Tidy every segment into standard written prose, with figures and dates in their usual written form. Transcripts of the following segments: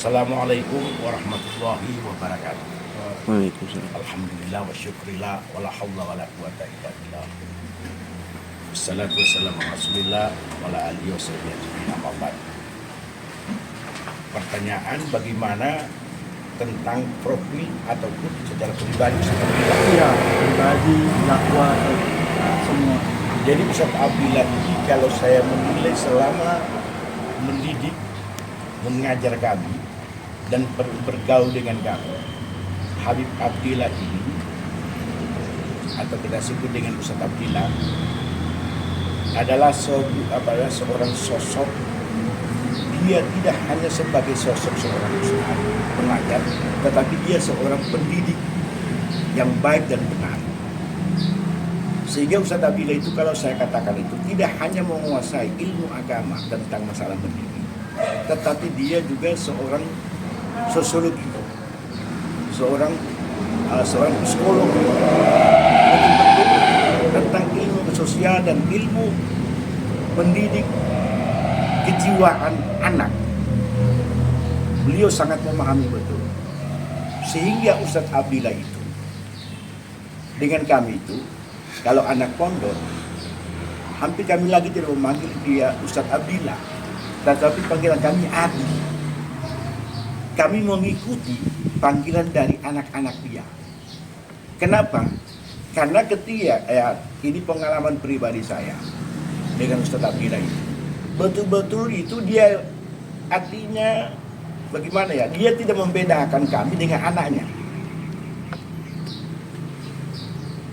Assalamualaikum warahmatullahi wabarakatuh. Waalaikumsalam. Alhamdulillah wa syukrillah wa la hawla wa la quwata illa billah. Wassalatu wassalamu ala Rasulillah wa ala alihi wa sahbihi ajma'in, amma ba'd. Pertanyaan bagaimana tentang profil ataupun secara pribadi Iya, pribadi, dakwah, semua. Jadi Ustaz Abdillah ini kalau saya menilai selama mendidik, mengajar kami dan bergaul dengan kami, Habib Abdillah ini atau kita sebut dengan Ustaz Abdillah adalah seorang sosok. Dia tidak hanya sebagai sosok seorang ustaz pengajar, tetapi dia seorang pendidik yang baik dan benar. Sehingga Ustaz Abdillah itu kalau saya katakan itu tidak hanya menguasai ilmu agama tentang masalah pendidik, tetapi dia juga seorang sosiologi, seorang psikolog, tentang ilmu sosial dan ilmu mendidik kejiwaan anak. Beliau sangat memahami betul. Sehingga Ustaz Abdillah itu dengan kami itu, kalau anak pondok, hampir kami lagi tidak memanggil dia Ustaz Abdillah, tetapi panggilan kami Abi. Kami mengikuti panggilan dari anak-anak dia. Kenapa? Karena ini pengalaman pribadi saya dengan Ustaz Abdillah itu. Betul-betul itu dia artinya bagaimana ya? Dia tidak membedakan kami dengan anaknya.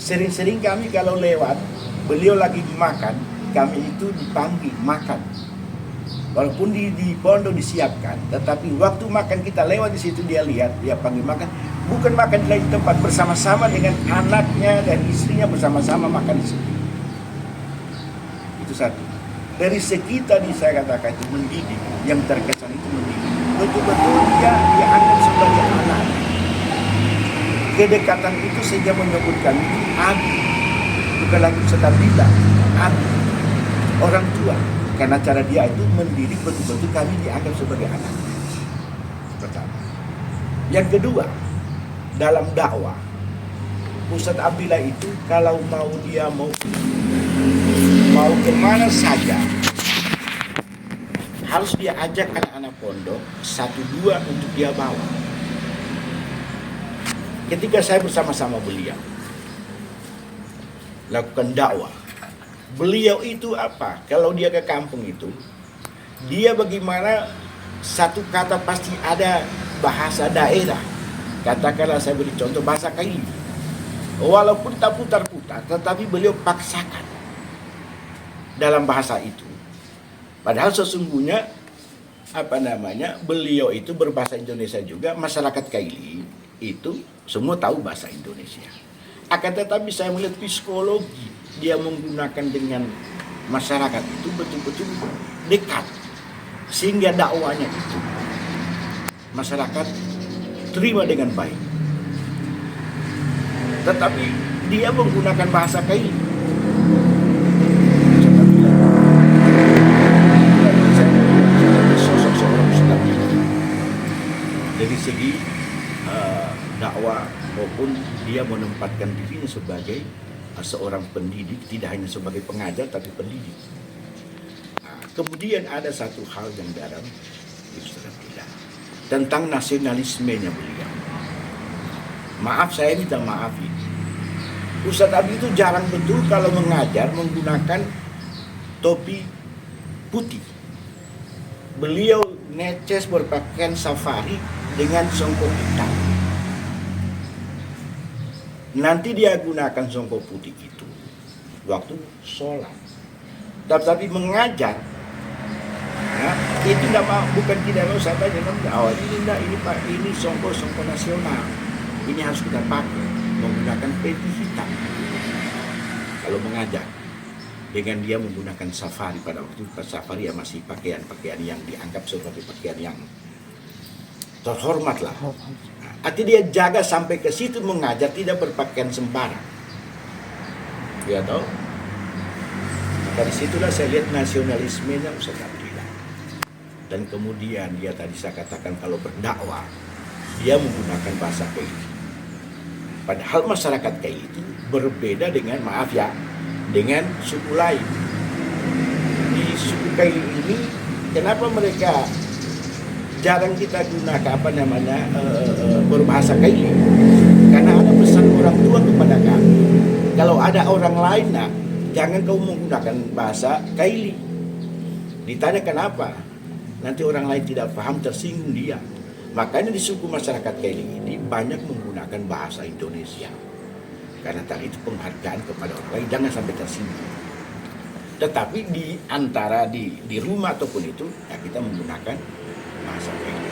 Sering-sering kami kalau lewat, beliau lagi makan, kami itu dipanggil makan. Walaupun di pondok disiapkan, tetapi waktu makan kita lewat di situ dia lihat, dia panggil makan. Bukan makan di lain tempat, bersama-sama dengan anaknya dan istrinya bersama-sama makan di situ. Itu satu. Dari segi tadi saya katakan itu mendidik, yang terkesan itu mendidik. Betul-betul dia dianggap sebagai anak. Kedekatan itu sehingga menyebutkan itu Abi, bukan lagi Ustaz Abdillah, Abi, orang tua. Karena cara dia itu mendidik betul-betul kami dianggap sebagai anak. Pertama. Yang kedua, dalam dakwah, Ustaz Abdillah itu kalau dia mau kemana saja, harus dia ajak anak-anak pondok 1-2 untuk dia bawa. Ketika saya bersama-sama beliau lakukan dakwah, beliau itu apa? Kalau dia ke kampung itu, dia bagaimana satu kata pasti ada bahasa daerah. Katakanlah saya beri contoh bahasa Kaili. Walaupun tak putar-putar, tetapi beliau paksakan dalam bahasa itu. Padahal sesungguhnya beliau itu berbahasa Indonesia juga. Masyarakat Kaili itu semua tahu bahasa Indonesia. Akan tetapi saya melihat psikologi dia menggunakan dengan masyarakat itu betul-betul dekat, sehingga dakwanya itu masyarakat terima dengan baik. Tetapi dia menggunakan bahasa Kaili. Sosok seorang ustaz dari segi dakwah maupun dia menempatkan dirinya sebagai seorang pendidik, tidak hanya sebagai pengajar tapi pendidik. Kemudian ada satu hal yang dalam Ustaz Abdillah tentang nasionalismenya beliau. Maaf, saya minta maaf ini. Ustaz Abdi itu jarang betul kalau mengajar menggunakan topi putih. Beliau neces berpakaian safari dengan songkok hitam. Nanti dia gunakan songkok putih itu waktu sholat. Tapi mengajar, ya, itu bukan tidak mau saya tanya, ini Pak, ini songkok nasional. Ini harus kita pakai, menggunakan peti hitam. Kalau mengajar, dengan dia menggunakan safari, pada waktu safari ya masih pakaian yang dianggap sebagai pakaian yang terhormat lah. Artinya dia jaga sampai ke situ mengajar, tidak berpakaian sembarang. Ya tahu? Dari situlah saya lihat nasionalismenya Ustaz Abdillah. dan kemudian dia tadi saya katakan kalau berdakwah dia menggunakan bahasa Kaili. Padahal masyarakat Kaili itu berbeda dengan, maaf ya, dengan suku lain. Di suku Kaili ini kenapa mereka jarang kita gunakan berbahasa Kaili? Karena ada pesan orang tua kepada kami, kalau ada orang lain, nah, jangan kau menggunakan bahasa Kaili. Ditanya kenapa? Nanti orang lain tidak paham, tersinggung dia. Makanya di suku masyarakat Kaili ini banyak menggunakan bahasa Indonesia. Karena tadi itu penghargaan kepada orang lain, jangan sampai tersinggung. Tetapi di antara di rumah ataupun itu, ya kita menggunakan bahasa Kaili.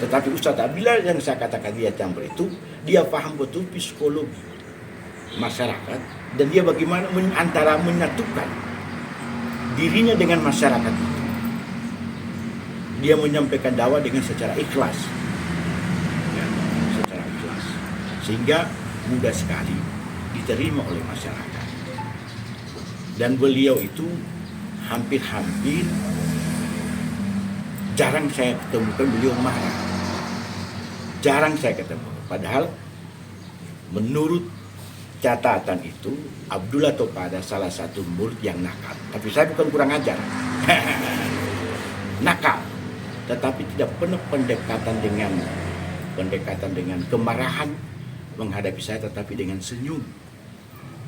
Tetapi Ustadz Abdillah yang saya katakan dia campur itu, dia paham betul psikologi masyarakat dan dia bagaimana antara menyatukan dirinya dengan masyarakat itu. Dia menyampaikan dakwah dengan secara ikhlas, ya, secara ikhlas, sehingga mudah sekali diterima oleh masyarakat. Dan beliau itu hampir-hampir jarang saya ketemukan beliau marah. Jarang saya ketemu. Padahal menurut catatan itu Abdullah Topada salah satu murid yang nakal. Tapi saya bukan kurang ajar. Nakal. Tetapi tidak pernah pendekatan dengan kemarahan menghadapi saya, tetapi dengan senyum.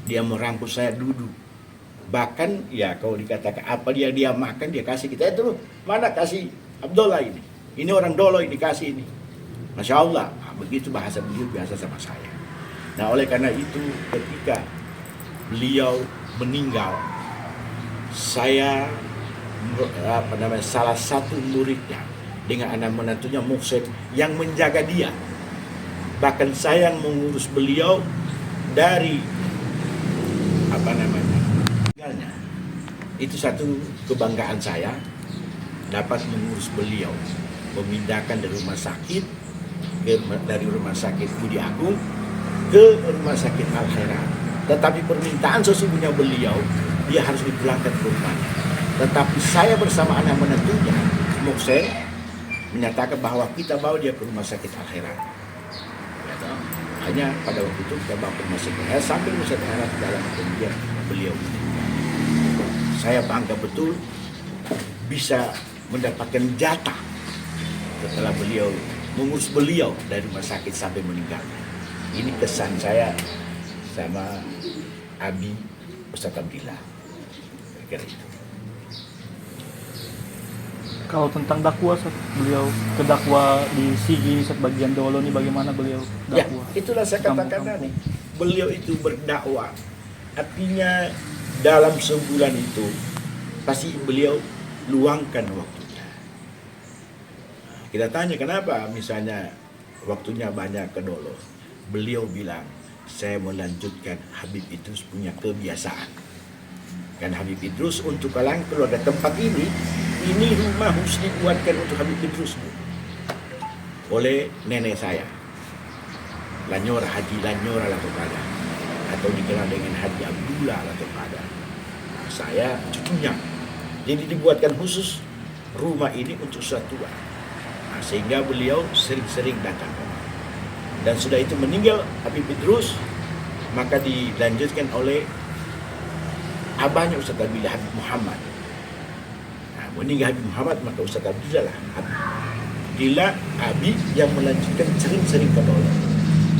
Dia merangkul saya duduk. Bahkan ya kalau dikatakan apa dia makan, dia kasih kita itu, mana kasih Abdullah ini. Ini orang Dolo ini kasih ini. Masya Allah, nah, begitu bahasa beliau biasa sama saya. Nah oleh karena itu ketika beliau meninggal, saya salah satu muridnya dengan anak menantunya Muhsin yang menjaga dia. Bahkan saya yang mengurus beliau dari tinggalnya. Itu satu kebanggaan saya dapat mengurus beliau, memindahkan dari rumah sakit dari rumah sakit Budi Agung ke rumah sakit Al-Khairat. Tetapi permintaan sesungguhnya beliau, dia harus dipulangkan ke rumahnya. Tetapi saya bersama anak menantunya Muhsin menyatakan bahwa kita bawa dia ke rumah sakit Al-Khairat. Ya, hanya pada waktu itu kita bawa ke rumah sakit Al-Khairat sampai rumah sakit Al-Khairat dalam kemudian beliau. Saya bangga betul bisa mendapatkan jatah setelah beliau mengurus beliau dari rumah sakit sampai meninggal. Ini kesan saya sama Abi Ustadz Abdillah. Kira itu. Kalau tentang dakwah, beliau ke dakwah di Sigi bagian Dolo ini bagaimana beliau Ya, dakwah? itulah saya katakan tadi. Beliau itu berdakwah. Artinya dalam sebulan itu pasti beliau luangkan waktunya. Kita tanya kenapa misalnya waktunya banyak ke Dolo. Beliau bilang, saya melanjutkan Habib Idrus punya kebiasaan. Dan Habib Idrus untuk keluarga tempat ini rumah khusus dibuatkan untuk Habib Idrus oleh nenek saya, Lanyora, Haji Lanyora Latopada, atau dikenal dengan Haji Abdullah Latopada. Saya cucunya. Jadi dibuatkan khusus rumah ini untuk tua. Nah, sehingga beliau sering-sering datang. Dan sudah itu meninggal Habib Idrus, maka dilanjutkan oleh abahnya Ustadz Abdillah, Habib Muhammad. Nah, meninggal Habib Muhammad, maka Ustadz Abdillah lah. Abdillah Habib yang melanjutkan sering-sering ke Dolo.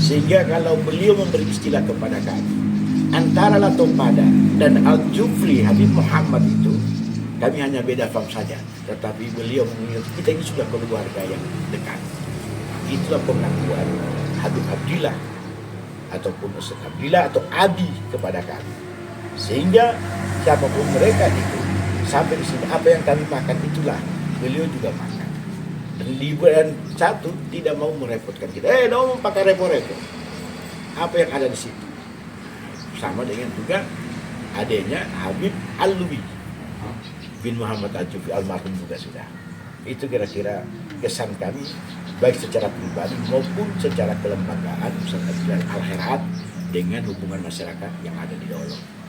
Sehingga kalau beliau memberi istilah kepada kami, antara Latopada dan Al-Jufri Habib Muhammad itu, kami hanya beda faham saja. Tetapi beliau mengingat kita ini sudah keluarga yang dekat. Itulah pengakuan Habib Abdillah ataupun Ustadz Abdillah atau Abi kepada kami. Sehingga siapapun mereka itu sampai di sini apa yang kami makan itulah beliau juga makan. Dan di bulan satu tidak mau merepotkan kita. Mau pakai repot-repot. Apa yang ada di situ. Sama dengan juga adanya Habib Al-Lubi bin Muhammad Al-Jufri almarhum juga sudah. Itu kira-kira kesan kami baik secara pribadi maupun secara kelembagaan Ustadz Abdillah Al-Khairat dengan hubungan masyarakat yang ada di Dolo.